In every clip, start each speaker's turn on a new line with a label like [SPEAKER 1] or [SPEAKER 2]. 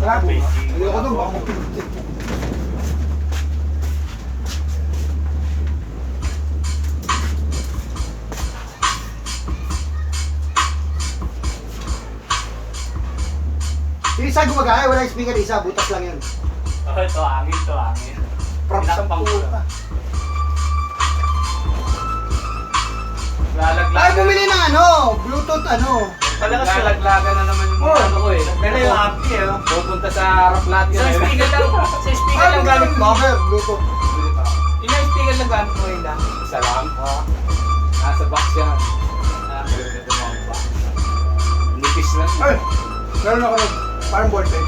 [SPEAKER 1] Labo. Ayoko doon, baka magpilipit. Yung isa gumagaya, wala yung speaker, isa, butas lang yun.
[SPEAKER 2] Oh, ito angin.
[SPEAKER 1] Props ang
[SPEAKER 2] Pinakapang
[SPEAKER 1] puta.
[SPEAKER 2] Lalaglagan.
[SPEAKER 1] Ay, bumili ng ano, Bluetooth ano.
[SPEAKER 2] Lalaglagan na naman yung mga ano ko eh.
[SPEAKER 3] Pero yung api eh.
[SPEAKER 2] Pupunta sa harap lahat yun. Sa speaker lang gamit mo?
[SPEAKER 1] Bluetooth.
[SPEAKER 2] Yun yung speaker lang gamit mo yun lang. Isa lang? Oo. Nasa box yan. Ganito mga box. Nipis na.
[SPEAKER 1] Ay, meron ako nun. Parang ballpen.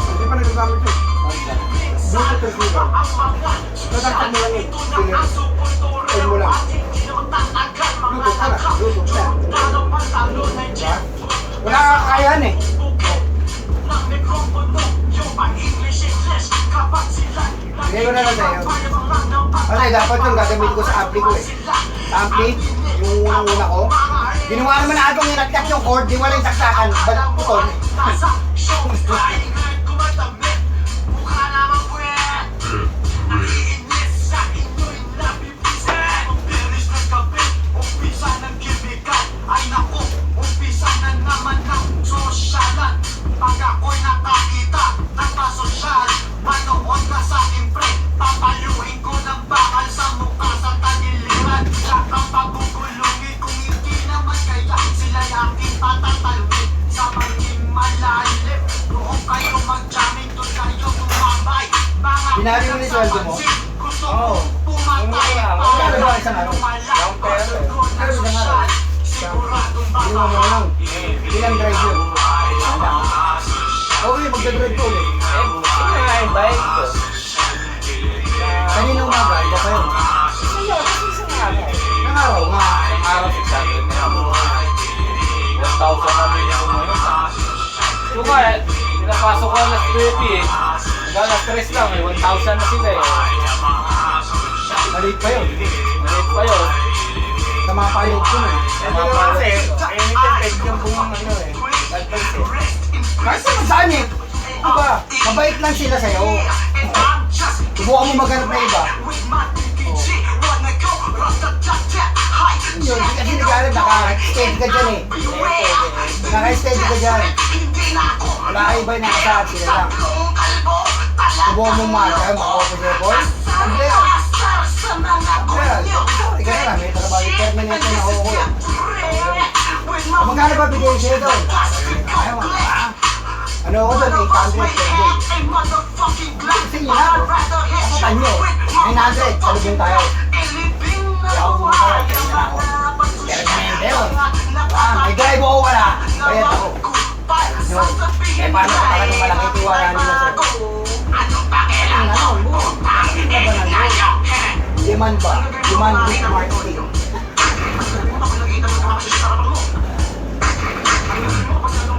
[SPEAKER 1] Hindi pa nagagamit yun. Bluetooth receiver. Tataktak mo lang yun. Sige. Oil mo lang. Bluetooth ka na. Bluetooth na. Diba? Wala kakayahan eh. Bigay ko na lang sa'yo. Kasi dapat yung gagamitin ko sa ampli ko eh. Sa ampli, yung una ko. Ginawa naman na atong inagtak yung cord, di wala yung saksakan. Balat putol.
[SPEAKER 4] Pag ako'y nakakita, nagpasosyal, manood ka sa akin pre, papaluin ko ng bakal sa mukha sa tagiliran. Lahat ang pagugulungin kung hindi naman kaya sila'y aking patataluin sa maging malalim. Doon kayo mag-jamming, doon kayo tumabay. Mga
[SPEAKER 1] Binari mo ni sweldo mo?
[SPEAKER 4] gusto ko pumatay.
[SPEAKER 1] Magkano ba isang araw?
[SPEAKER 4] Yung pera
[SPEAKER 1] Pero isang araw.
[SPEAKER 4] siguradong
[SPEAKER 1] Hindi mo lang. Ilang drive yun? Okay, magdadrive ko ulit.
[SPEAKER 2] Sige nga yung bike ko.
[SPEAKER 1] Kanina umaga, iba pa yun.
[SPEAKER 2] Sa'yo, kasi isang araw.
[SPEAKER 1] Nang araw nga.
[SPEAKER 2] Ang araw 600 na ako. 1,000 na minimum ngayon. Yung nga, pinapasok ko alas 30 eh. Hanggang alas 3 lang eh. 1,000 na sila eh.
[SPEAKER 1] Maliit pa yun.
[SPEAKER 2] Maliit pa yun.
[SPEAKER 1] Sa mga pilot ko eh.
[SPEAKER 3] Hindi ko kasi, anytime pwede yung buong ano eh. Advice eh.
[SPEAKER 1] Kahit naman saan eh. Diba, mabait lang sila sa'yo. Subukan mo maghanap na iba. Yun, kasi nag-aarap, naka-steady ka dyan eh. Naka-steady ka dyan. Wala ka iba yung nakasaad, sila lang. Subukan mo maga, makawa ko sa'yo, boy. Ano yan? Sorry ka na lang, may trabaho yung permanent na ako ko eh. Magkano ba bigay sa'yo doon? Ayaw mo, ano ako doon, 800 per day. Kasi yun ako, kapatan nyo, 900, salubin tayo. Kaya ako pumunta, kaya na ako. Permanente yun. May drive ako wala, bayad ako. Yun. Eh paano ka talagang malaki tiwala nila sa'yo? Ang ano, bakit na ba na yun? Demand ba? Demand with marketing.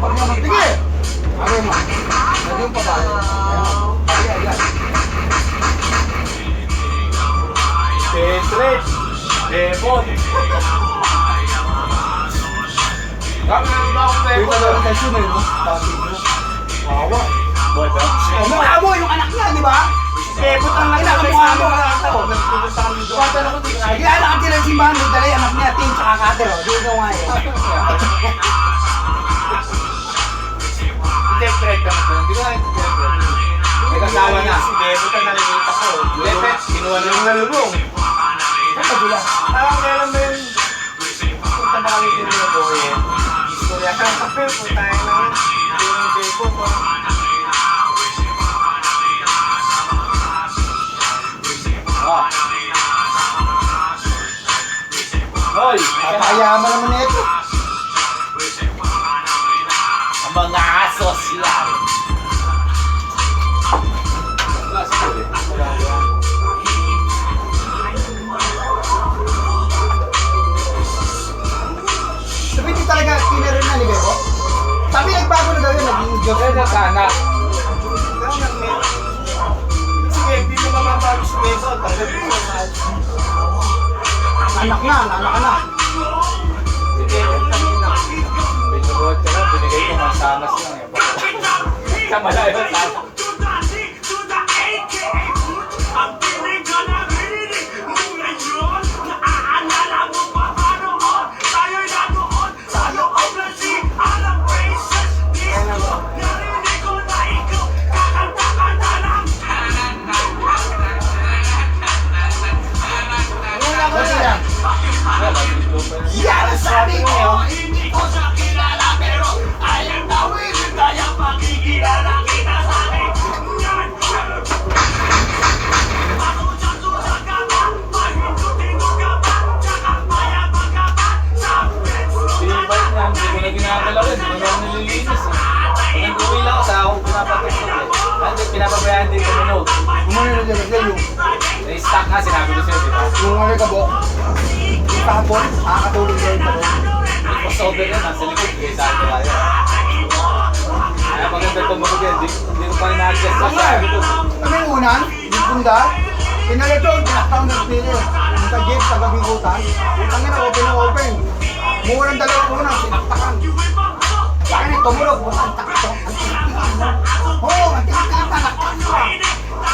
[SPEAKER 1] Pag naman, sige! Ano mo? Lagyan pa ba? Ayan.
[SPEAKER 2] Tetret. Demon. Kami na ba akong
[SPEAKER 1] Dito
[SPEAKER 2] pwede?
[SPEAKER 1] daw ang kasyon eh, no? Pasig mo. Wawa.
[SPEAKER 2] Boy,
[SPEAKER 1] Mo, yung anak niya, di ba?
[SPEAKER 3] Kebot ang
[SPEAKER 1] Kinakamukha mo.
[SPEAKER 3] Nagpupunta kami doon.
[SPEAKER 2] Kuwatan ako din.
[SPEAKER 1] Kaya anak tira ng simbahan, nagdala yung anak niya, Tim, tsaka Kater, o. Dito nga eh.
[SPEAKER 2] Hindi, thread ka na. Hindi ko nga yung thread. May kasawa na.
[SPEAKER 3] Si Kebot ang nakikita ko.
[SPEAKER 2] Lepe, kinuha na yung nalulong.
[SPEAKER 1] Ano ba?
[SPEAKER 3] Parang meron ba yung punta ba kami din yung boy eh. Istorya ka sa film, punta tayo na yun. Yung Kebot oh.
[SPEAKER 2] Ah. Hoy!
[SPEAKER 1] Papayaman naman na ito.
[SPEAKER 2] Ang mga asosyal.
[SPEAKER 1] Sabi di talaga kinaroon na ni Bebo? Sabi nagbago na daw yun, naging Diyos.
[SPEAKER 2] Kaya nagkaanak.
[SPEAKER 3] Sige, hindi mo mababago si Kebot. Talagang hindi mo mahal.
[SPEAKER 1] Anak na, anak ka na.
[SPEAKER 3] Si Kebot kanina.
[SPEAKER 2] Pinubuhat ka lang, binigay ko masanas lang eh. ka malayo sa akin.
[SPEAKER 4] Ang pinig ka narinig mo ngayon. Naaalala mo pa ba noon? Tayo'y nadoon sa loob ng CR Races Disco. Narinig ko na ikaw kakanta-kanta lang.
[SPEAKER 1] Kasi lang.
[SPEAKER 4] Yan ang sabi ko, hindi ko siya kilala, pero I am the winner, kaya pakikilala kita sa akin. Yan! Ako dyan susa ka ba? Pahindutin mo ka ba? Tsaka mayabang ka ba? Sa friends mo ka
[SPEAKER 2] Pinibalik
[SPEAKER 4] na?
[SPEAKER 2] niya, hindi ko na ginagalaw eh. Hindi ko na nililinis eh. Pag nag-uwi lang ako sa ako, pinapatugtog eh. Kasi pinapabayaan din tumunog.
[SPEAKER 1] Kumano na dyan kasi yung
[SPEAKER 2] Na-stuck nga, sinabi ko sa'yo, di ba?
[SPEAKER 1] ano kabok. Yung kahapon, nakakatulog na yung kabok.
[SPEAKER 2] May crossover yan, nasa likod, kaya sa akin tayo. Kaya maganda tumunog yan, hindi ko pa ina-adjust sa sabi ko.
[SPEAKER 1] Kami yung unan, yung bunda, pinalito, tinakang ng spinner. Yung sa jeep, sa gabigutan, utang na open na open. Mura ng dalawang unang, sinaktakan. Bakit na tumulog, ang takto, ang tikikikan mo. Oo, ang tikikikan, taktan mo.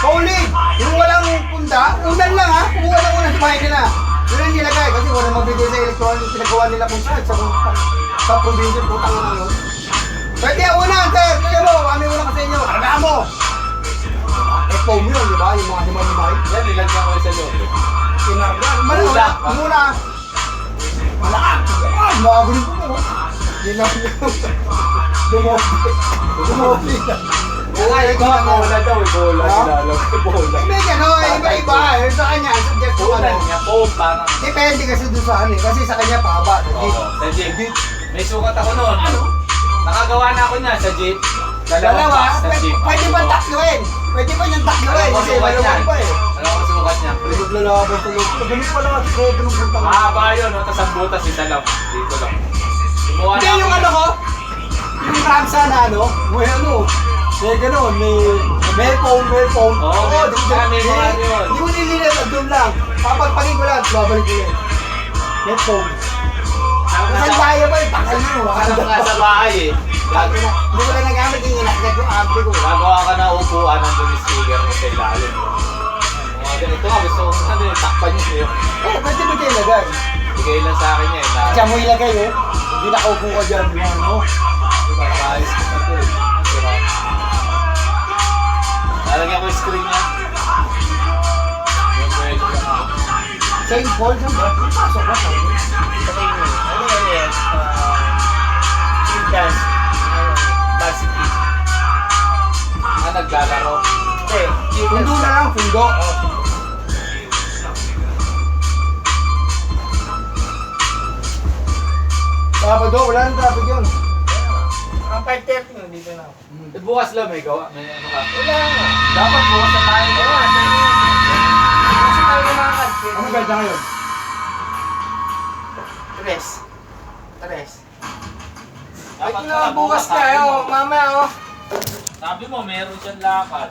[SPEAKER 1] Paulig, yung walang punda, unan lang ha, kumuha lang unan sa bahay nila. Yun ang nilagay, kasi walang mabigay sa electronic, pinagawa nila kung saan, sa probinsya, putang na yun. Pwede ang unan, sir, kaya mo, kami unan ka sa inyo, karga mo. Eh, foam yun, di ba? Yung mga himay-himay.
[SPEAKER 2] Yan, nilagyan ko yung sa loob.
[SPEAKER 1] Kinarga.
[SPEAKER 2] Mula.
[SPEAKER 1] Muna. Malak. Ah, makaguling ko mo. Ginamit ko. Dumobi. Dumobi.
[SPEAKER 2] Kaya ko, bola daw eh, bola.
[SPEAKER 1] Ha?
[SPEAKER 2] Nilalagay, bola.
[SPEAKER 1] Hindi gano'n, iba-iba. Sa kanya, subject ko
[SPEAKER 2] Bola
[SPEAKER 1] ano.
[SPEAKER 2] niya, foam, parang.
[SPEAKER 1] Depende kasi doon sa ano eh. Kasi sa kanya pahaba.
[SPEAKER 2] Oo, sa jeep. May sukat ako noon. Nakagawa na ako niya sa jeep. Dalawang
[SPEAKER 1] Dalawa,
[SPEAKER 2] box sa jeep.
[SPEAKER 1] pwede ba tatluin? Pwede ba niyang tatluin? Kasi maluwag pa eh.
[SPEAKER 2] Alam ko sukat niya.
[SPEAKER 1] Naglalaban sa loob. Ganun pala kasi kaya ganun puntang.
[SPEAKER 2] Mahaba yun, no? Tapos ang butas isa lang. Dito lang. Gumawa
[SPEAKER 1] Hindi
[SPEAKER 2] na
[SPEAKER 1] yung ano ko, yung Ramsa na ano, may ano, may gano'n, may foam.
[SPEAKER 2] Oo, may mga yun.
[SPEAKER 1] Hindi mo nililit, doon lang. Papagpagin ko lang, babalik ko yun. May foam. Kasi kaya ba yung takal na yun?
[SPEAKER 2] Kasama nga sa bahay eh.
[SPEAKER 1] Hindi ko na nagamit yung inakagad yung ampli ko.
[SPEAKER 2] Gagawa ka na upuan, nandun yung sticker mo sa ilalim. Mga ganito nga, gusto ko nandun yung takpan niyo sa'yo.
[SPEAKER 1] Eh, pwede mo kayo ilagay.
[SPEAKER 2] Bigay lang sa akin niya eh.
[SPEAKER 1] Diyan mo ilagay eh. Hindi nakaupo ka dyan, ano?
[SPEAKER 2] Diba, maayos ko na ito eh. Sira. Lalagyan ko yung screen niya. Yung pwede lang ako.
[SPEAKER 1] St. Paul, saan ba? Pasok na sa akin.
[SPEAKER 3] Ano yan? Street dance. Varsity.
[SPEAKER 2] Naglalaro.
[SPEAKER 3] Hindi.
[SPEAKER 1] Fundo na lang, fundo. Sabado, wala nang traffic yun.
[SPEAKER 3] Ang 5:30 nun, dito na ako.
[SPEAKER 2] Eh, bukas lang may gawa. May ano ka.
[SPEAKER 3] Wala nga.
[SPEAKER 2] Dapat bukas na tayo.
[SPEAKER 3] Oo nga, sa inyo. Kasi tayo lumakad.
[SPEAKER 1] Ano ganda ngayon?
[SPEAKER 3] Tres. Tres.
[SPEAKER 2] Dapat
[SPEAKER 3] Ay, bukas
[SPEAKER 2] sabi
[SPEAKER 3] tayo.
[SPEAKER 2] mo.
[SPEAKER 3] Mamaya, oh.
[SPEAKER 2] Sabi mo, meron siyang lakad.